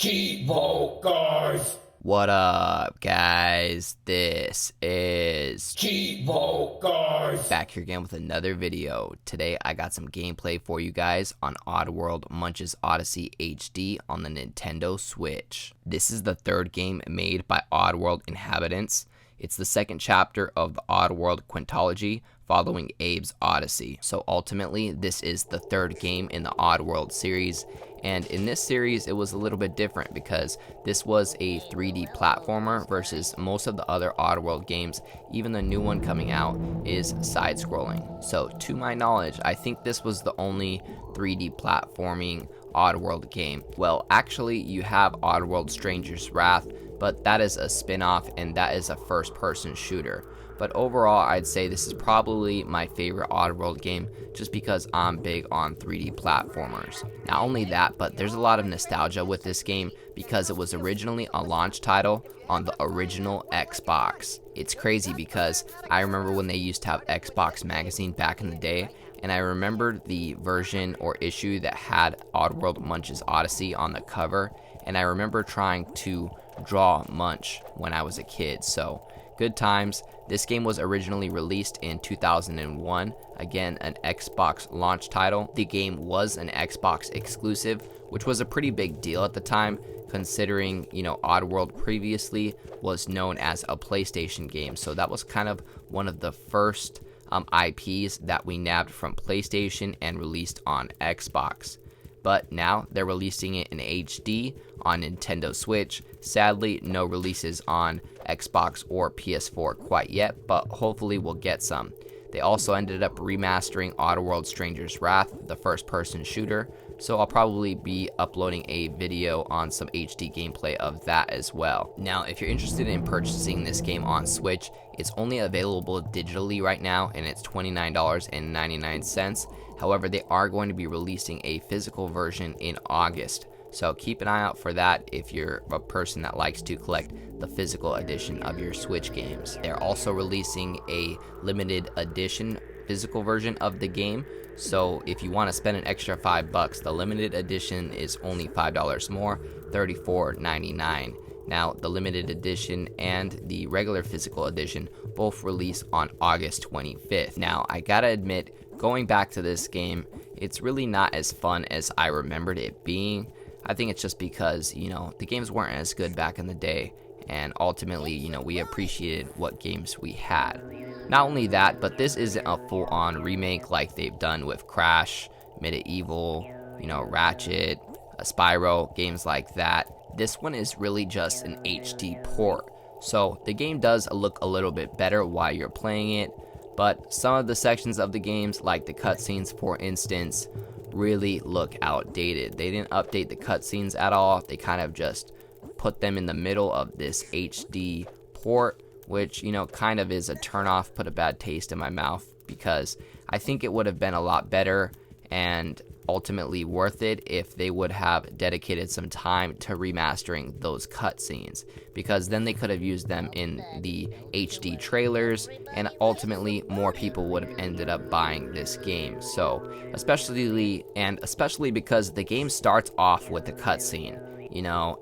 Cheevo, guys! What up, guys? This is Cheevo, guys! back here again with another video. Today I got some gameplay for you guys on Oddworld Munch's Oddysee HD on the Nintendo Switch. This is the third game made by Oddworld Inhabitants. It's the second chapter of the Oddworld quintology following Abe's Oddysee. So ultimately, this is the third game in the Oddworld series. And in this series, it was a little bit different because this was a 3D platformer versus most of the other Oddworld games. Even the new one coming out is side-scrolling. So to my knowledge, I think this was the only 3D platforming Oddworld game. Well, actually, you have Oddworld Stranger's Wrath, but that is a spin-off and that is a first-person shooter. But overall, I'd say this is probably my favorite Oddworld game just because I'm big on 3D platformers. Not only that, but there's a lot of nostalgia with this game because it was originally a launch title on the original Xbox. It's crazy because I remember when they used to have Xbox Magazine back in the day, and I remember the version or issue that had Oddworld Munch's Oddysee on the cover, and I remember trying to draw Munch when I was a kid, so good times. This game was originally released in 2001, again an Xbox launch title. The game was an Xbox exclusive, which was a pretty big deal at the time, considering, Oddworld previously was known as a PlayStation game, so that was kind of one of the first IPs that we nabbed from PlayStation and released on Xbox. But now they're releasing it in HD on Nintendo Switch. Sadly, no releases on Xbox or PS4 quite yet, but hopefully we'll get some. They also ended up remastering Oddworld Stranger's Wrath, the first-person shooter, so I'll probably be uploading a video on some HD gameplay of that as well. Now, if you're interested in purchasing this game on Switch, it's only available digitally right now, and it's $29.99. However, they are going to be releasing a physical version in August, so keep an eye out for that if you're a person that likes to collect the physical edition of your Switch games. They're also releasing a limited edition physical version of the game, so if you want to spend an extra $5, the limited edition is only $5 more, $34.99. Now, the limited edition and the regular physical edition both release on August 25th. Now, I gotta admit, going back to this game, it's really not as fun as I remembered it being. I think it's just because, the games weren't as good back in the day, and ultimately, we appreciated what games we had. Not only that, but this isn't a full-on remake like they've done with Crash, Medieval, Ratchet, Spyro, games like that. This one is really just an HD port. So the game does look a little bit better while you're playing it, but some of the sections of the games, like the cutscenes for instance, really look outdated. They didn't update the cutscenes at all. They kind of just put them in the middle of this HD port, which, kind of is a turnoff, put a bad taste in my mouth, because I think it would have been a lot better and ultimately worth it if they would have dedicated some time to remastering those cutscenes, because then they could have used them in the HD trailers and ultimately more people would have ended up buying this game. So especially because the game starts off with a cutscene,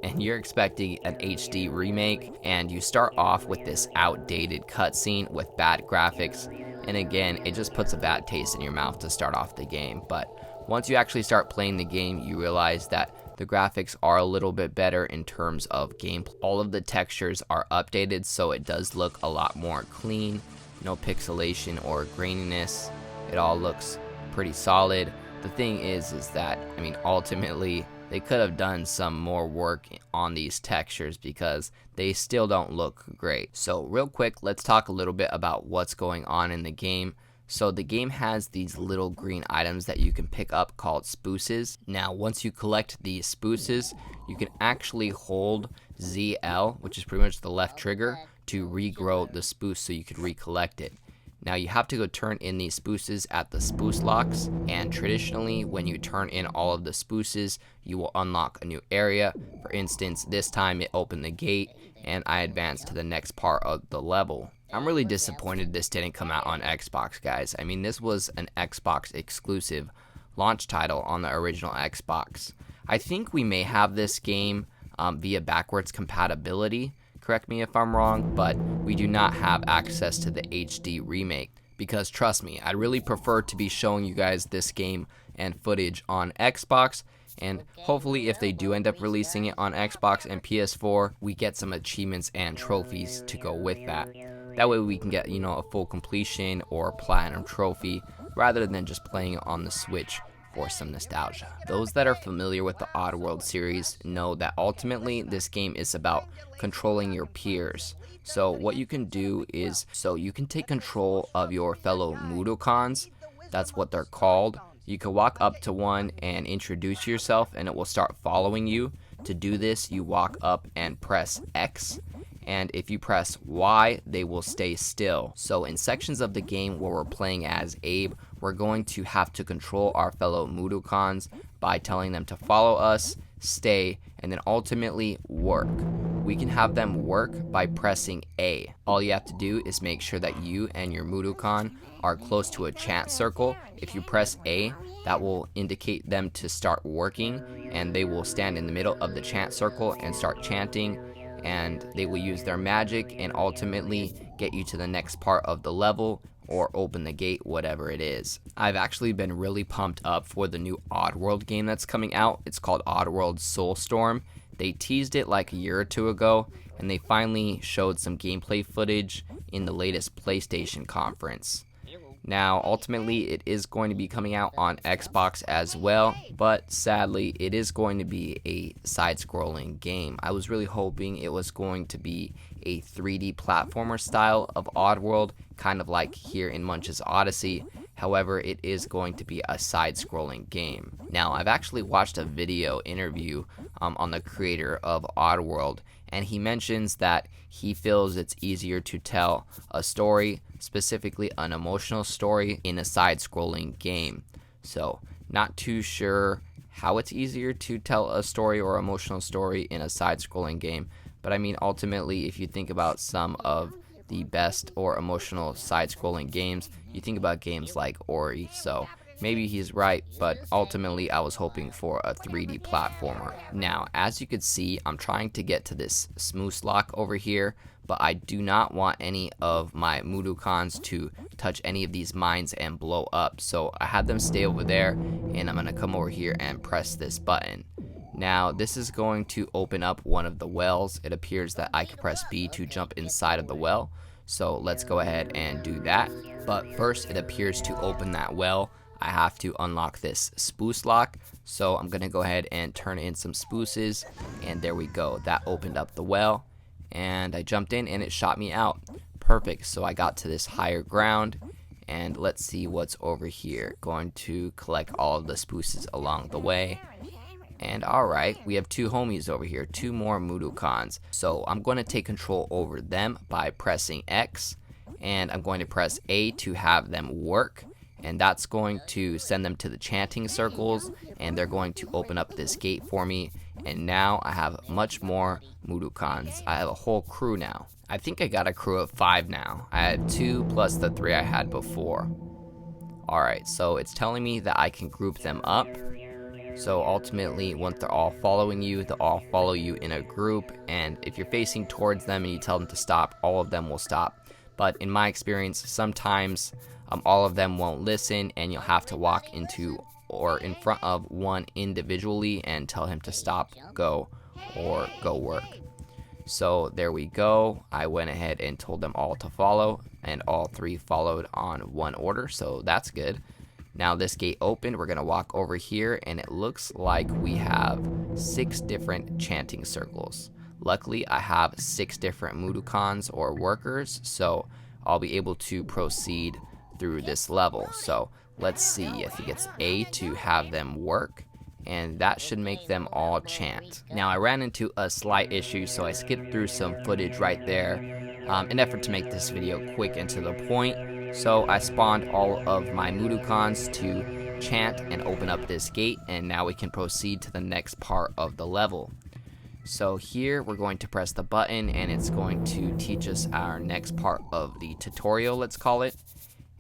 and you're expecting an HD remake, and you start off with this outdated cutscene with bad graphics, and again, it just puts a bad taste in your mouth to start off the game. But once you actually start playing the game, you realize that the graphics are a little bit better in terms of gameplay. All of the textures are updated, so it does look a lot more clean, no pixelation or graininess. It all looks pretty solid. The thing is that, ultimately, they could have done some more work on these textures because they still don't look great. So real quick, let's talk a little bit about what's going on in the game. So the game has these little green items that you can pick up called spooses. Now, once you collect these spooses, you can actually hold ZL, which is pretty much the left trigger, to regrow the spooce so you could recollect it. Now, you have to go turn in these spooses at the spooce locks, and traditionally, when you turn in all of the spooses, you will unlock a new area. For instance, this time it opened the gate, and I advanced to the next part of the level. I'm really disappointed this didn't come out on Xbox, guys. This was an Xbox exclusive launch title on the original Xbox. I think we may have this game via backwards compatibility. Correct me if I'm wrong, but we do not have access to the HD remake. Because trust me, I'd really prefer to be showing you guys this game and footage on Xbox, and hopefully if they do end up releasing it on Xbox and PS4, we get some achievements and trophies to go with that. That way we can get, a full completion or platinum trophy rather than just playing it on the Switch for some nostalgia. Those that are familiar with the Oddworld series know that ultimately this game is about controlling your peers. So what you can do is, you can take control of your fellow Mudokons. That's what they're called. You can walk up to one and introduce yourself and it will start following you. To do this, you walk up and press X. And if you press Y, they will stay still. So in sections of the game where we're playing as Abe, we're going to have to control our fellow Mudokons by telling them to follow us, stay, and then ultimately work. We can have them work by pressing A. All you have to do is make sure that you and your Mudokon are close to a chant circle. If you press A, that will indicate them to start working, and they will stand in the middle of the chant circle and start chanting, and they will use their magic and ultimately get you to the next part of the level or open the gate, whatever it is. I've actually been really pumped up for the new Oddworld game that's coming out. It's called Oddworld Soulstorm. They teased it like a year or two ago, and they finally showed some gameplay footage in the latest PlayStation conference. Now, ultimately, it is going to be coming out on Xbox as well, but sadly, it is going to be a side-scrolling game. I was really hoping it was going to be a 3D platformer style of Oddworld, kind of like here in Munch's Oddysee. However, it is going to be a side-scrolling game. Now, I've actually watched a video interview on the creator of Oddworld, and he mentions that he feels it's easier to tell a story, specifically an emotional story, in a side-scrolling game. So, not too sure how it's easier to tell a story or emotional story in a side-scrolling game, but I mean, ultimately, if you think about some of the best or emotional side-scrolling games, you think about games like Ori, so maybe he's right, but ultimately I was hoping for a 3D platformer. Now, as you can see, I'm trying to get to this Smooth Lock over here, but I do not want any of my Mudokons to touch any of these mines and blow up, so I had them stay over there, and I'm going to come over here and press this button. Now, this is going to open up one of the wells. It appears that I can press B to jump inside of the well, so let's go ahead and do that. But first, it appears to open that well, I have to unlock this spruce lock, so I'm gonna go ahead and turn in some spruces, and there we go. That opened up the well, and I jumped in and it shot me out. Perfect. So I got to this higher ground, and let's see what's over here. Going to collect all of the spruces along the way. And alright, we have two homies over here, two more Mudokons. So I'm going to take control over them by pressing X, and I'm going to press A to have them work, and that's going to send them to the chanting circles, and they're going to open up this gate for me, and now I have much more Mudokons. I have a whole crew now. I think I got a crew of 5 now. I had 2 plus the 3 I had before. Alright, so it's telling me that I can group them up. So ultimately, once they're all following you, they'll all follow you in a group, and if you're facing towards them and you tell them to stop, all of them will stop. But in my experience, sometimes all of them won't listen, and you'll have to walk into or in front of one individually and tell him to stop, go, or go work. So there we go. I went ahead and told them all to follow, and all 3 followed on one order, so that's good. Now this gate opened, we're gonna walk over here, and it looks like we have 6 different chanting circles. Luckily, I have 6 different Mudokons or workers, so I'll be able to proceed through this level. So let's see, I think it's A to have them work, and that should make them all chant. Now I ran into a slight issue, so I skipped through some footage right there in an effort to make this video quick and to the point. So I spawned all of my Mudokons to chant and open up this gate, and now we can proceed to the next part of the level. So here we're going to press the button, and it's going to teach us our next part of the tutorial, let's call it.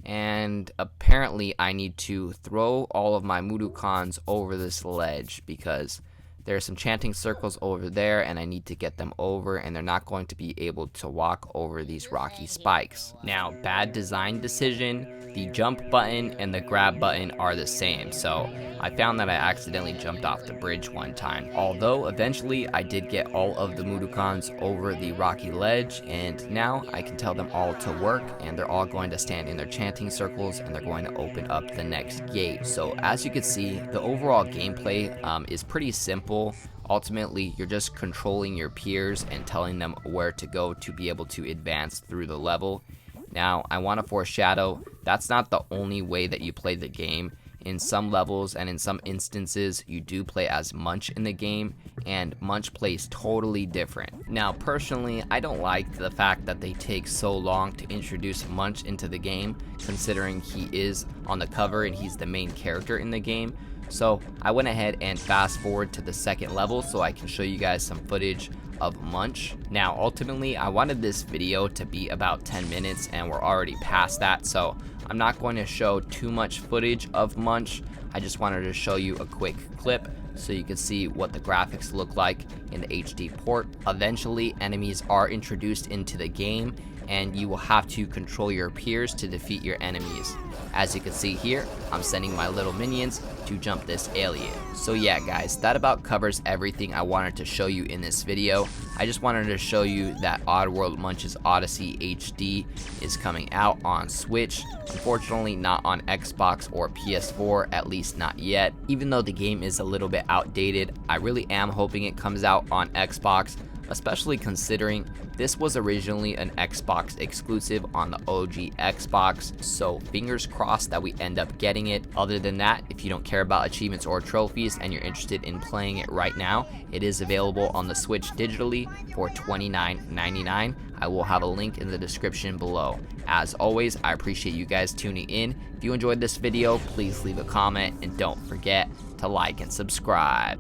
And apparently I need to throw all of my Mudokons over this ledge, because There are some chanting circles over there, and I need to get them over, and they're not going to be able to walk over these rocky spikes. Now, bad design decision, the jump button and the grab button are the same, so I found that I accidentally jumped off the bridge one time. Although eventually I did get all of the Mudokons over the rocky ledge, and now I can tell them all to work, and they're all going to stand in their chanting circles, and they're going to open up the next gate. So as you can see, the overall gameplay is pretty simple. Ultimately, you're just controlling your peers and telling them where to go to be able to advance through the level. Now, I want to foreshadow, that's not the only way that you play the game. In some levels and in some instances, you do play as Munch in the game, and Munch plays totally different. Now, personally, I don't like the fact that they take so long to introduce Munch into the game, considering he is on the cover and he's the main character in the game. So I went ahead and fast forward to the second level so I can show you guys some footage of Munch. Now, ultimately, I wanted this video to be about 10 minutes and we're already past that, so I'm not going to show too much footage of Munch. I just wanted to show you a quick clip so you can see what the graphics look like in the HD port. Eventually, enemies are introduced into the game, and you will have to control your peers to defeat your enemies. As you can see here, I'm sending my little minions to jump this alien. So yeah guys, that about covers everything I wanted to show you in this video. I just wanted to show you that Oddworld Munch's Oddysee HD is coming out on Switch. Unfortunately not on Xbox or PS4, at least not yet. Even though the game is a little bit outdated, I really am hoping it comes out on Xbox, especially considering this was originally an Xbox exclusive on the OG Xbox, so fingers crossed that we end up getting it. Other than that, if you don't care about achievements or trophies and you're interested in playing it right now, it is available on the Switch digitally for $29.99. I will have a link in the description below. As always, I appreciate you guys tuning in. If you enjoyed this video, please leave a comment and don't forget to like and subscribe.